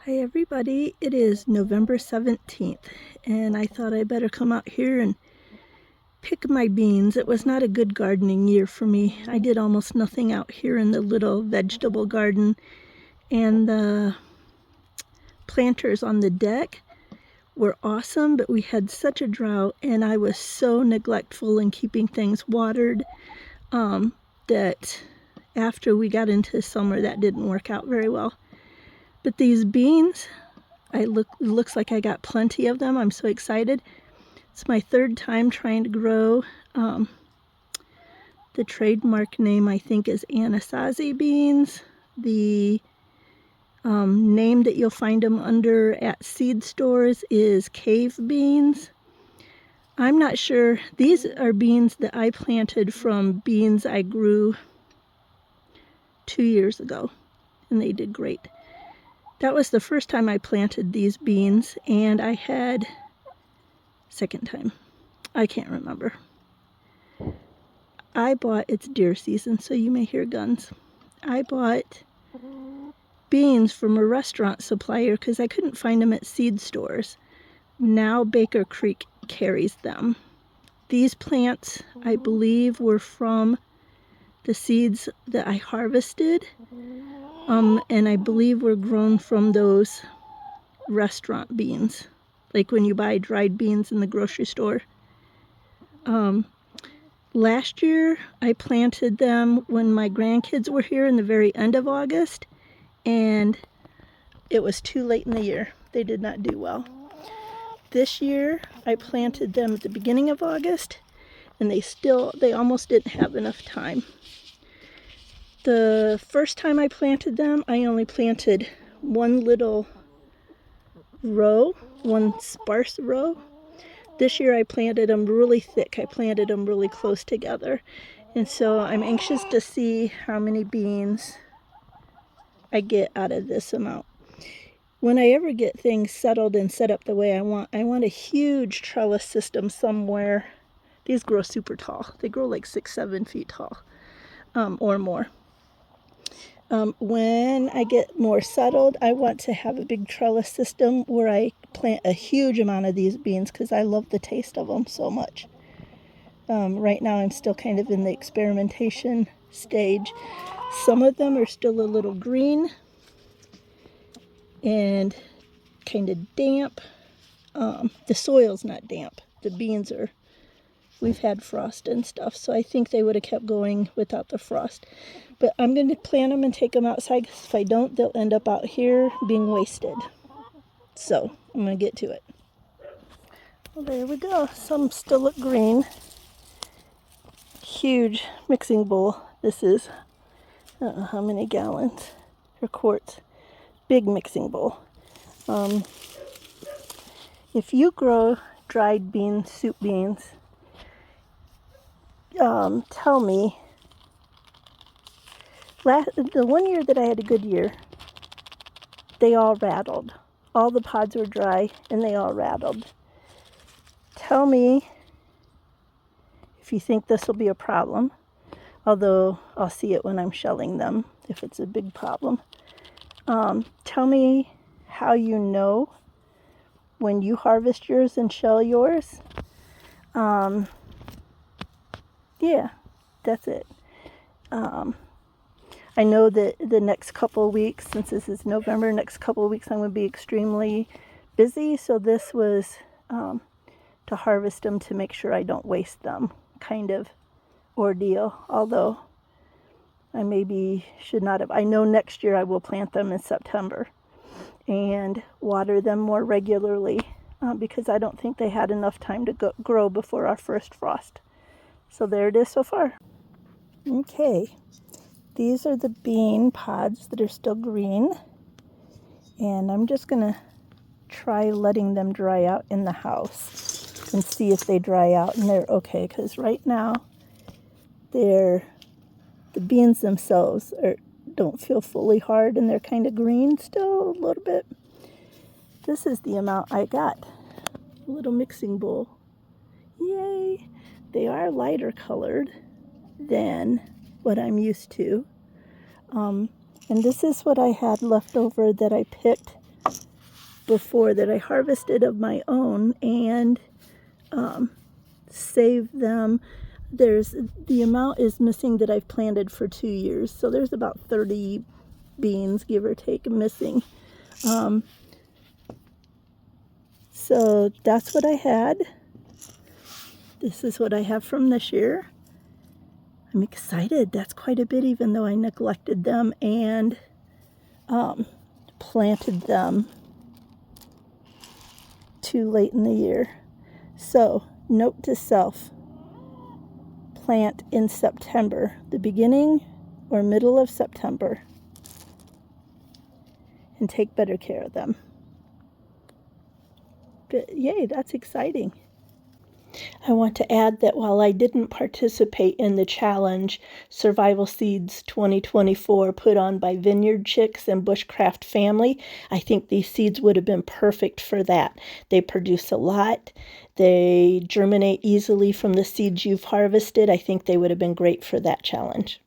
Hi everybody, it is November 17th and I thought I better come out here and pick my beans. It was not a good gardening year for me. I did almost nothing out here in the little vegetable garden, and the planters on the deck were awesome, but we had such a drought and I was so neglectful in keeping things watered that after we got into summer that didn't work out very well. But these beans, looks like I got plenty of them. I'm so excited. It's my third time trying to grow. The trademark name I think is Anasazi beans. The name that you'll find them under at seed stores is cave beans. I'm not sure. These are beans that I planted from beans I grew 2 years ago, and they did great. That was the first time I planted these beans, and I had second time. I can't remember. I bought, it's deer season, so you may hear guns. I bought beans from a restaurant supplier because I couldn't find them at seed stores. Now Baker Creek carries them. These plants, I believe, were from the seeds that I harvested, and I believe were grown from those restaurant beans, like when you buy dried beans in the grocery store. Last year I planted them when my grandkids were here in the very end of August, and it was too late in the year. They did not do well. This year I planted them at the beginning of August, and they almost didn't have enough time. The first time I planted them, I only planted one little row, one sparse row. This year I planted them really thick. I planted them really close together. And so I'm anxious to see how many beans I get out of this amount. When I ever get things settled and set up the way I want a huge trellis system somewhere. These grow super tall. They grow like 6-7 feet tall, or more. When I get more settled, I want to have a big trellis system where I plant a huge amount of these beans because I love the taste of them so much. Right now I'm still kind of in the experimentation stage. Some of them are still a little green and kind of damp. The soil's not damp. The beans are, we've had frost and stuff, so I think they would have kept going without the frost. But I'm going to plant them and take them outside, because if I don't, they'll end up out here being wasted. So I'm going to get to it. Well, there we go. Some still look green. Huge mixing bowl. This is, I don't know how many gallons or quarts. Big mixing bowl. If you grow dried beans, soup beans, tell me. The one year that I had a good year, they all rattled. All the pods were dry and they all rattled. Tell me if you think this will be a problem, although I'll see it when I'm shelling them if it's a big problem. Tell me how you know when you harvest yours and shell yours. Yeah, that's it. I know that the next couple of weeks, since this is November, next couple of weeks I'm going to be extremely busy. So this was to harvest them to make sure I don't waste them kind of ordeal. Although I maybe should not have. I know next year I will plant them in September and water them more regularly because I don't think they had enough time to grow before our first frost. So there it is so far. Okay. These are the bean pods that are still green, and I'm just going to try letting them dry out in the house and see if they dry out and they're okay, because right now the beans themselves don't feel fully hard and they're kind of green still a little bit. This is the amount I got. A little mixing bowl. Yay! They are lighter colored than what I'm used to. And this is what I had left over that I picked before that I harvested of my own and saved them. The amount is missing that I've planted for 2 years, so there's about 30 beans, give or take, missing. So that's what I had. This is what I have from this year. I'm excited. That's quite a bit, even though I neglected them and planted them too late in the year. So, note to self, plant in September, the beginning or middle of September, and take better care of them. But yay, that's exciting. I want to add that while I didn't participate in the challenge, Survival Seeds 2024 put on by Vineyard Chicks and Bushcraft Family, I think these seeds would have been perfect for that. They produce a lot. They germinate easily from the seeds you've harvested. I think they would have been great for that challenge.